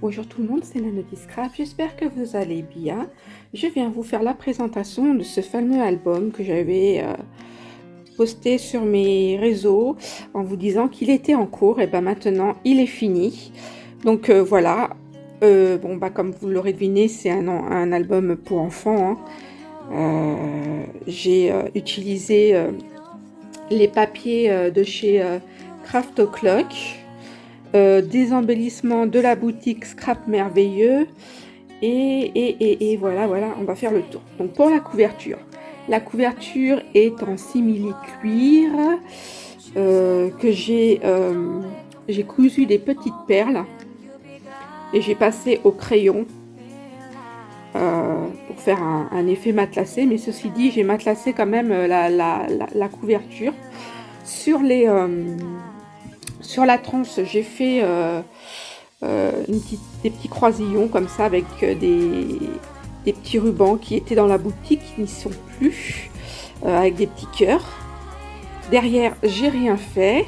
Bonjour tout le monde, c'est Nanody Scrap, j'espère que vous allez bien. Je viens vous faire la présentation de ce fameux album que j'avais posté sur mes réseaux en vous disant qu'il était en cours, et ben maintenant il est fini. Donc voilà, comme vous l'aurez deviné, c'est un album pour enfants, hein. J'ai utilisé les papiers de chez Craft O'Clock. Des embellissements de la boutique Scrap Merveilleux et voilà, on va faire le tour. Donc pour la couverture est en simili cuir que j'ai cousu des petites perles et j'ai passé au crayon pour faire un effet matelassé, mais ceci dit j'ai matelassé quand même la couverture sur sur la tranche. J'ai fait des petits croisillons comme ça avec des petits rubans qui étaient dans la boutique, qui n'y sont plus, avec des petits cœurs. Derrière, j'ai rien fait.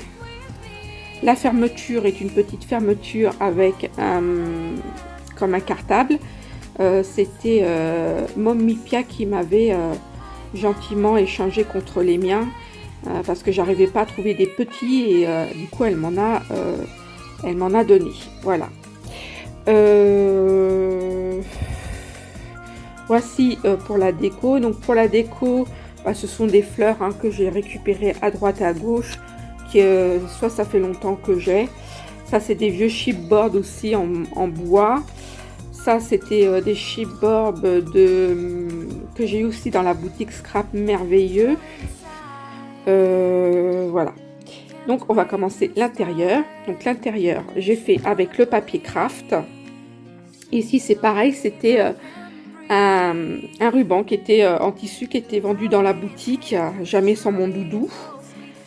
La fermeture est une petite fermeture avec comme un cartable. C'était Mommy Pia qui m'avait gentiment échangé contre les miens. Parce que j'arrivais pas à trouver des petits et du coup elle m'en a donné. Voilà. Voici pour la déco. Donc pour la déco, ce sont des fleurs que j'ai récupérées à droite et à gauche. Soit ça fait longtemps que j'ai. Ça c'est des vieux chipboards aussi en bois. Ça c'était des chipboards que j'ai eu aussi dans la boutique Scrap Merveilleux. Voilà. Donc on va commencer l'intérieur. Donc l'intérieur, j'ai fait avec le papier craft. Ici c'est pareil, c'était un ruban qui était en tissu qui était vendu dans la boutique, jamais sans mon doudou.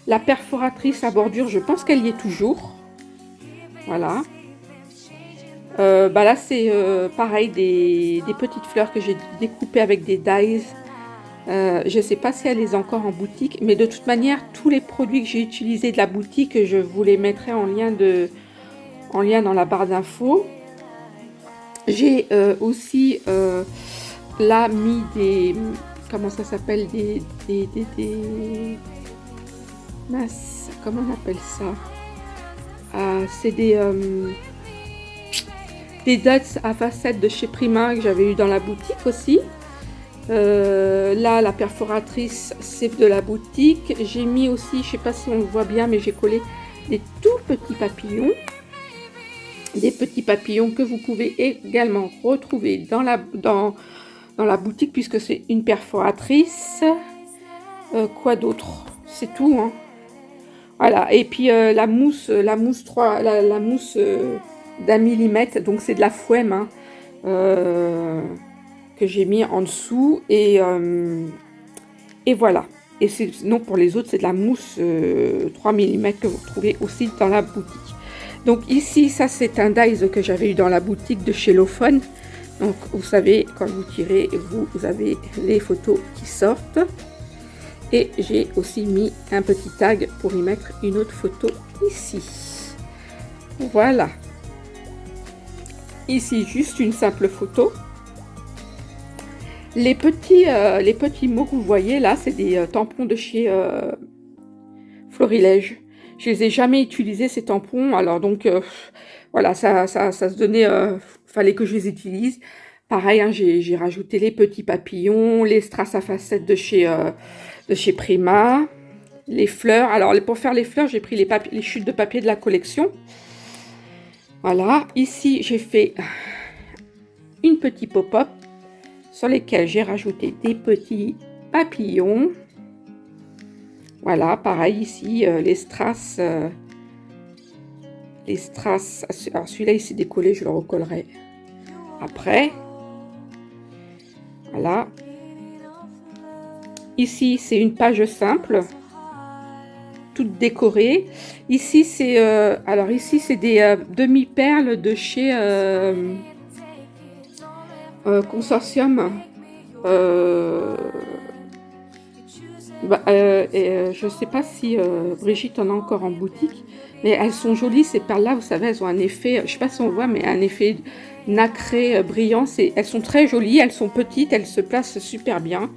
La perforatrice à bordure, je pense qu'elle y est toujours. Voilà. Là c'est pareil, des petites fleurs que j'ai découpées avec des dies. Je ne sais pas si elle est encore en boutique, mais de toute manière, tous les produits que j'ai utilisés de la boutique, je vous les mettrai en lien dans la barre d'infos. J'ai aussi là mis des... Comment ça s'appelle mince, comment on appelle ça? C'est des dots à facettes de chez Prima que j'avais eu dans la boutique aussi. Là, la perforatrice, c'est de la boutique. J'ai mis aussi, je sais pas si on le voit bien, mais j'ai collé des tout petits papillons. Des petits papillons que vous pouvez également retrouver dans la boutique, puisque c'est une perforatrice. Quoi d'autre? C'est tout, hein. Voilà. Et puis la mousse d'un millimètre, donc c'est de la fouemme, hein. Que j'ai mis en dessous et voilà. Et sinon pour les autres c'est de la mousse 3 mm que vous retrouvez aussi dans la boutique. Donc ici ça c'est un dies que j'avais eu dans la boutique de chez Lofon. Donc vous savez, quand vous tirez, vous avez les photos qui sortent. Et j'ai aussi mis un petit tag pour y mettre une autre photo ici. Voilà. Ici juste une simple photo. Les petits mots que vous voyez là, c'est des tampons de chez Florilège. Je les ai jamais utilisés ces tampons, alors donc voilà, ça se donnait, fallait que je les utilise. Pareil, hein, j'ai rajouté les petits papillons, les strass à facettes de chez Prima, les fleurs. Alors pour faire les fleurs, j'ai pris les chutes de papier de la collection. Voilà, ici j'ai fait une petite pop-up sur lesquels j'ai rajouté des petits papillons. Voilà, pareil ici, les strass. Alors celui-là il s'est décollé, je le recollerai après. Voilà. Ici c'est une page simple, toute décorée. Ici c'est ici c'est des demi-perles de chez Consortium. Je ne sais pas si Brigitte en a encore en boutique, mais elles sont jolies ces perles-là, vous savez, elles ont un effet, je ne sais pas si on voit, mais un effet nacré, brillant. Elles sont très jolies, elles sont petites, elles se placent super bien.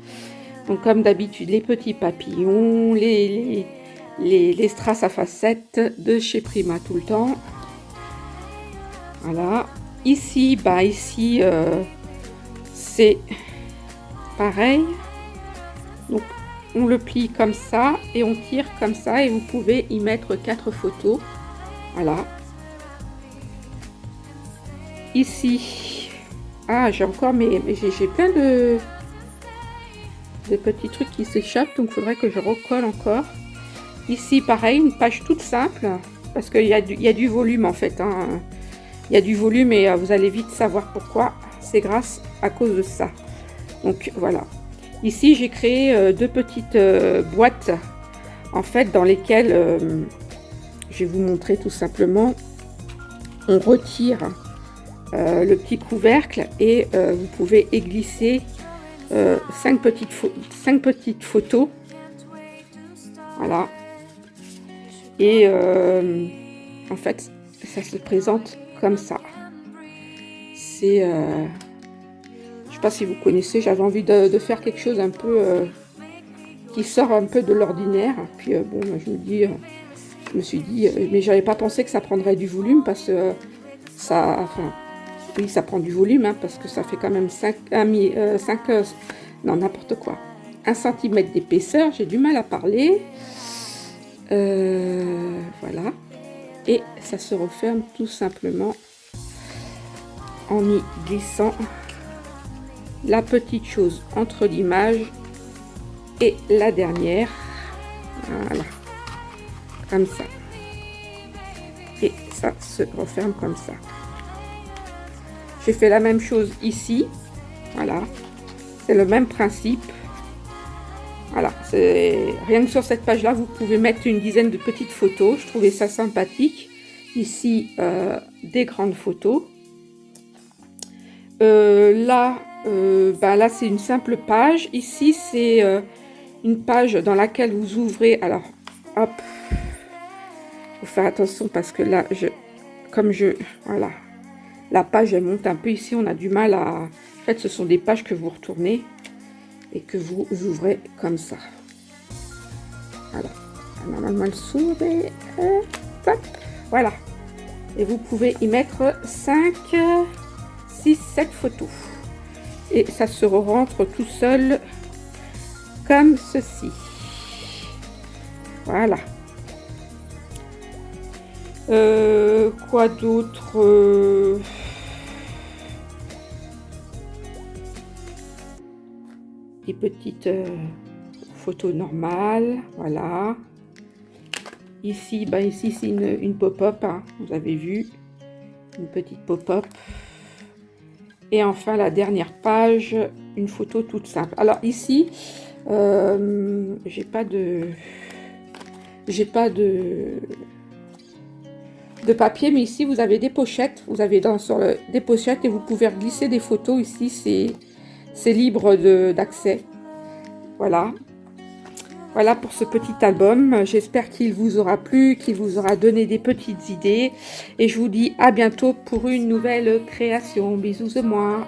Donc comme d'habitude, les petits papillons, les strass à facettes de chez Prima tout le temps. Voilà. Ici, c'est pareil. Donc on le plie comme ça et on tire comme ça et vous pouvez y mettre 4 photos. Voilà. Ici, j'ai encore j'ai plein de petits trucs qui s'échappent, donc il faudrait que je recolle encore. Ici pareil, une page toute simple parce qu'il y a du volume en fait, hein. Il y a du volume et vous allez vite savoir pourquoi. C'est grâce à cause de ça. Donc voilà. Ici, j'ai créé 2 petites boîtes, en fait, dans lesquelles, je vais vous montrer tout simplement, on retire le petit couvercle et vous pouvez y glisser 5 petites photos. Voilà. Et en fait, ça se présente comme ça. C'est... je sais pas si vous connaissez, j'avais envie de faire quelque chose un peu qui sort un peu de l'ordinaire. Puis bon, je me suis dit, mais j'avais pas pensé que ça prendrait du volume parce que oui, ça prend du volume, hein, parce que ça fait quand même 1 centimètre d'épaisseur. J'ai du mal à parler. Voilà. Et ça se referme tout simplement en y glissant la petite chose entre l'image et la dernière. Voilà. Comme ça. Et ça se referme comme ça. J'ai fait la même chose ici. Voilà. C'est le même principe. Voilà. Rien que sur cette page-là, vous pouvez mettre une dizaine de petites photos. Je trouvais ça sympathique. Ici, des grandes photos. Là, c'est une simple page. Ici, c'est une page dans laquelle vous ouvrez. Alors, hop. Faut faire attention parce que là, voilà. La page, elle monte un peu ici. On a du mal à... En fait, ce sont des pages que vous retournez et que vous ouvrez comme ça. Voilà. Normalement, elle s'ouvre et... hop, voilà. Et vous pouvez y mettre 5, 6, 7 photos. Et ça se rentre tout seul comme ceci. Voilà. Quoi d'autre? Des petites photos normales. Voilà. Ici, c'est une pop-up, hein, vous avez vu. Une petite pop-up. Et enfin, la dernière page, une photo toute simple. Alors ici, j'ai pas de papier, mais ici, vous avez des pochettes. Vous avez des pochettes et vous pouvez glisser des photos. Ici, c'est libre d'accès. Voilà. Voilà pour ce petit album. J'espère qu'il vous aura plu, qu'il vous aura donné des petites idées. Et je vous dis à bientôt pour une nouvelle création. Bisous de moi.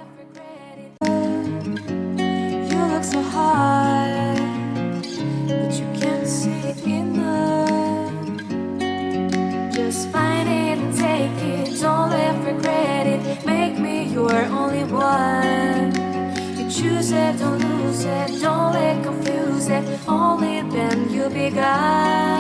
Choose it, don't lose it, don't let confuse it. Only then you'll be God.